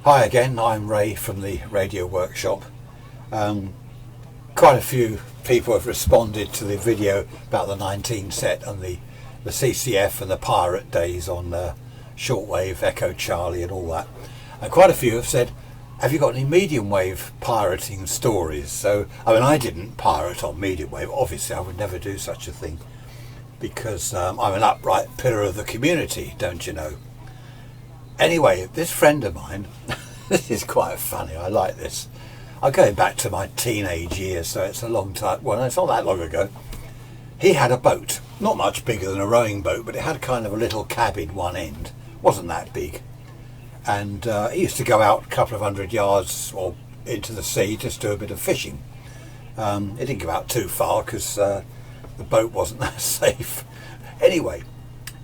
Hi again, I'm Ray from the Radio Workshop. Quite a few people have responded to the video about the 19 set and the CCF and the pirate days on shortwave, Echo Charlie and all that. And quite a few have said, have you got any medium wave pirating stories? So, I didn't pirate on medium wave. Obviously, I would never do such a thing because I'm an upright pillar of the community, don't you know? Anyway, this friend of mine, this is quite funny, I like this. I'm going back to my teenage years, so it's a long time, well, it's not that long ago. He had a boat, not much bigger than a rowing boat, but it had kind of a little cabin one end. Wasn't that big. And he used to go out a couple of 100 yards or into the sea, just do a bit of fishing. He didn't go out too far because the boat wasn't that safe. Anyway,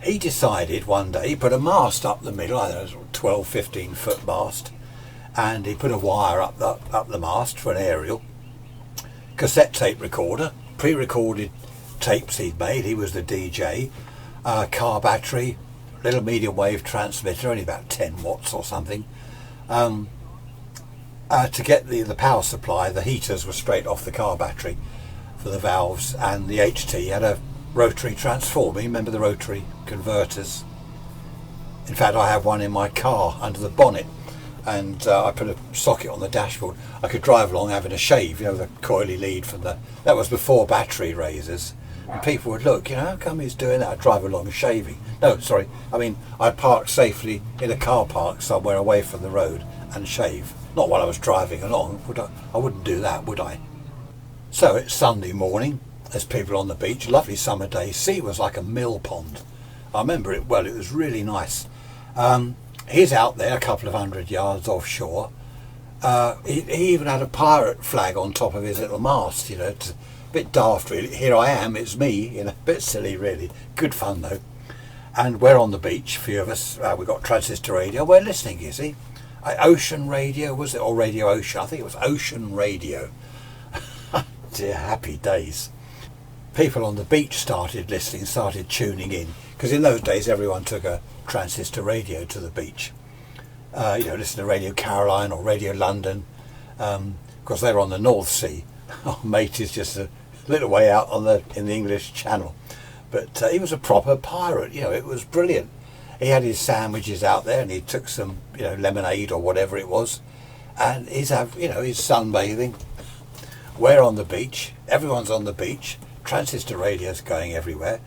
he decided one day, he put a mast up the middle, I don't know, 12, 15 foot mast, and he put a wire up the mast for an aerial, cassette tape recorder, pre-recorded tapes he'd made, he was the DJ, car battery, little medium wave transmitter, only about 10 watts or something. To get the power supply, the heaters were straight off the car battery for the valves, and the HT had a rotary transformer. You remember the rotary converters? In fact, I have one in my car under the bonnet, and I put a socket on the dashboard. I could drive along having a shave, you know, the coily lead from that was before battery razors, and people would look, you know, how come he's doing that? I'd drive along shaving. No, sorry, I'd park safely in a car park somewhere away from the road and shave. Not while I was driving along, would I? I wouldn't do that, would I? So it's Sunday morning. There's people on the beach, lovely summer day. Sea was like a mill pond. I remember it well, it was really nice. He's out there a couple of 100 yards offshore. He even had a pirate flag on top of his little mast, you know, a bit daft really. Here I am, it's me, you know, a bit silly really. Good fun though. And we're on the beach, a few of us, we've got transistor radio, we're listening, you see. Ocean radio, was it, or Radio Ocean? I think it was Ocean Radio. Dear happy days. People on the beach started listening, started tuning in, because in those days everyone took a transistor radio to the beach. Listen to Radio Caroline or Radio London, because they were on the North Sea. Our mate is just a little way out in the English Channel, but he was a proper pirate. You know, it was brilliant. He had his sandwiches out there, and he took some, you know, lemonade or whatever it was, and he's sunbathing. We're on the beach. Everyone's on the beach. Transistor radio's going everywhere.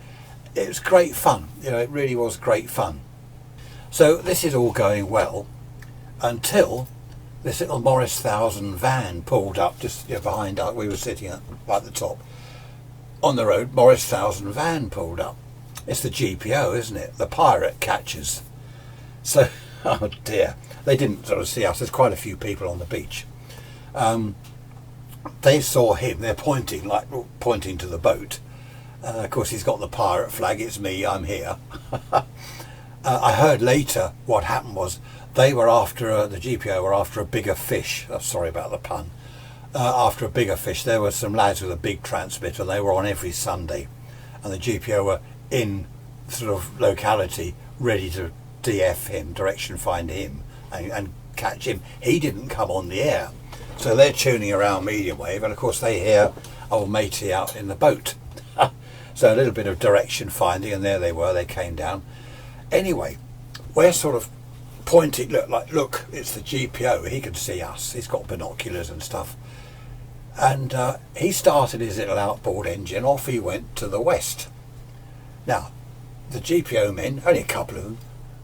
It was great fun, you know, it really was great fun. So this is all going well until this little Morris 1000 van pulled up just behind us. We were sitting at the top on the road. Morris 1000 van pulled up. It's the GPO, isn't it? The pirate catchers. So, oh dear, they didn't sort of see us. There's quite a few people on the beach. They saw him, they're pointing to the boat. Of course he's got the pirate flag, it's me, I'm here. I heard later what happened was they were after, the GPO were after a bigger fish. Oh, sorry about the pun. After a bigger fish. There were some lads with a big transmitter, they were on every Sunday. And the GPO were in sort of locality ready to DF him, direction find him and catch him. He didn't come on the air. So they're tuning around medium wave, and of course they hear old matey out in the boat. So a little bit of direction finding, and there they were, they came down. Anyway, we're sort of pointing, look, it's the GPO, he can see us, he's got binoculars and stuff. And he started his little outboard engine, off he went to the west. Now, the GPO men, only a couple of them,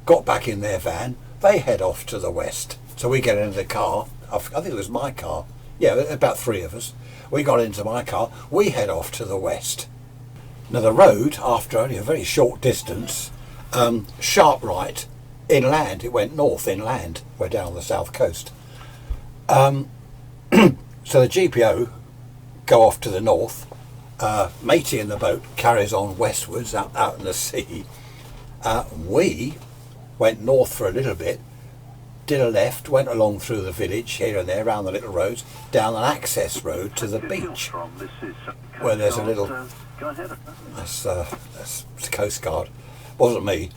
got back in their van, they head off to the west. So we get into the car, I think it was my car, yeah, about 3 of us. We got into my car, we head off to the west. Now the road, after only a very short distance, sharp right, inland, it went north inland, we're down the south coast. So the GPO go off to the north, matey in the boat carries on westwards out in the sea. We went north for a little bit, did a left, went along through the village here and there, around the little roads, down an access road to the beach, where there's a little, that's the Coast Guard, wasn't me.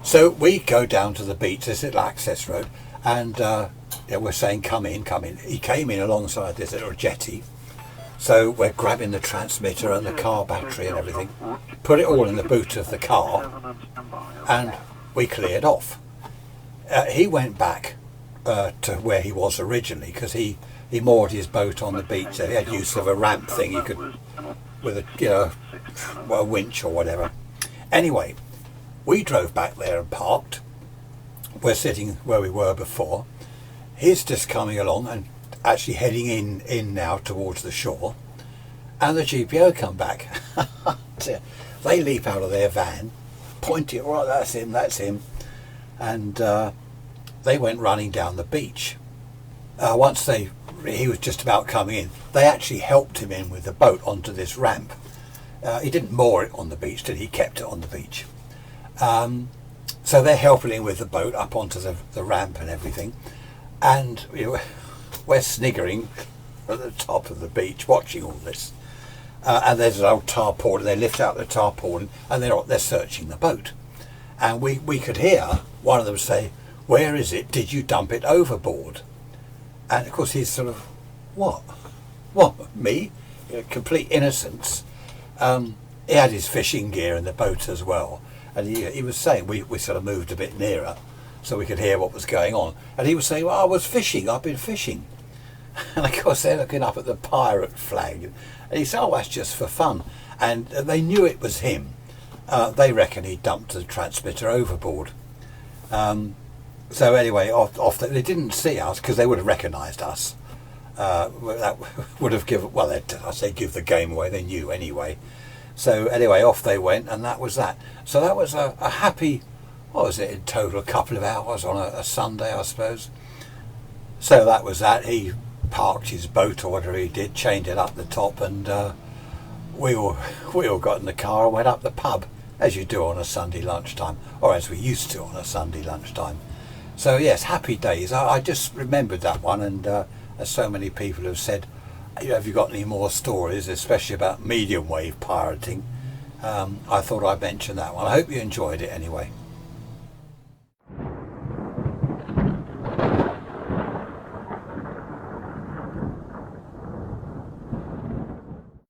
So we go down to the beach, this little access road, and yeah, we're saying come in, come in. He came in alongside this little jetty, so we're grabbing the transmitter and the car battery and everything, put it all in the boot of the car, and we cleared off. He went back to where he was originally, because he moored his boat on the beach. So he had use of a ramp thing you could, with a winch or whatever. Anyway, we drove back there and parked. We're sitting where we were before. He's just coming along and actually heading in now towards the shore, and the GPO come back. They leap out of their van, point it, right, that's him, and they went running down the beach. Once he was just about coming in, they actually helped him in with the boat onto this ramp. He didn't moor it on the beach, did he? He kept it on the beach. So they're helping him with the boat up onto the ramp and everything, and we're sniggering at the top of the beach watching all this. And there's an old tarpaulin. They lift out the tarpaulin and they're searching the boat, and we could hear one of them say, "Where is it? Did you dump it overboard?" And of course he's sort of, what me, complete innocence. He had his fishing gear in the boat as well, and he was saying, we sort of moved a bit nearer so we could hear what was going on, and he was saying, "Well, I was fishing, I've been fishing." And of course they're looking up at the pirate flag, and he said, "Oh, that's just for fun." And they knew it was him. They reckon he dumped the transmitter overboard. So anyway, off they didn't see us, because they would have recognised us. That would have given, well, I say give the game away, they knew anyway. So anyway, off they went, and that was that. So that was a happy, what was it in total, a couple of hours on a Sunday, I suppose. So that was that. He parked his boat or whatever he did, chained it up the top, and we all got in the car and went up the pub, as you do on a Sunday lunchtime, or as we used to on a Sunday lunchtime. So yes, happy days. I just remembered that one, and as so many people have said, have you got any more stories, especially about medium wave pirating? I thought I'd mention that one. I hope you enjoyed it anyway.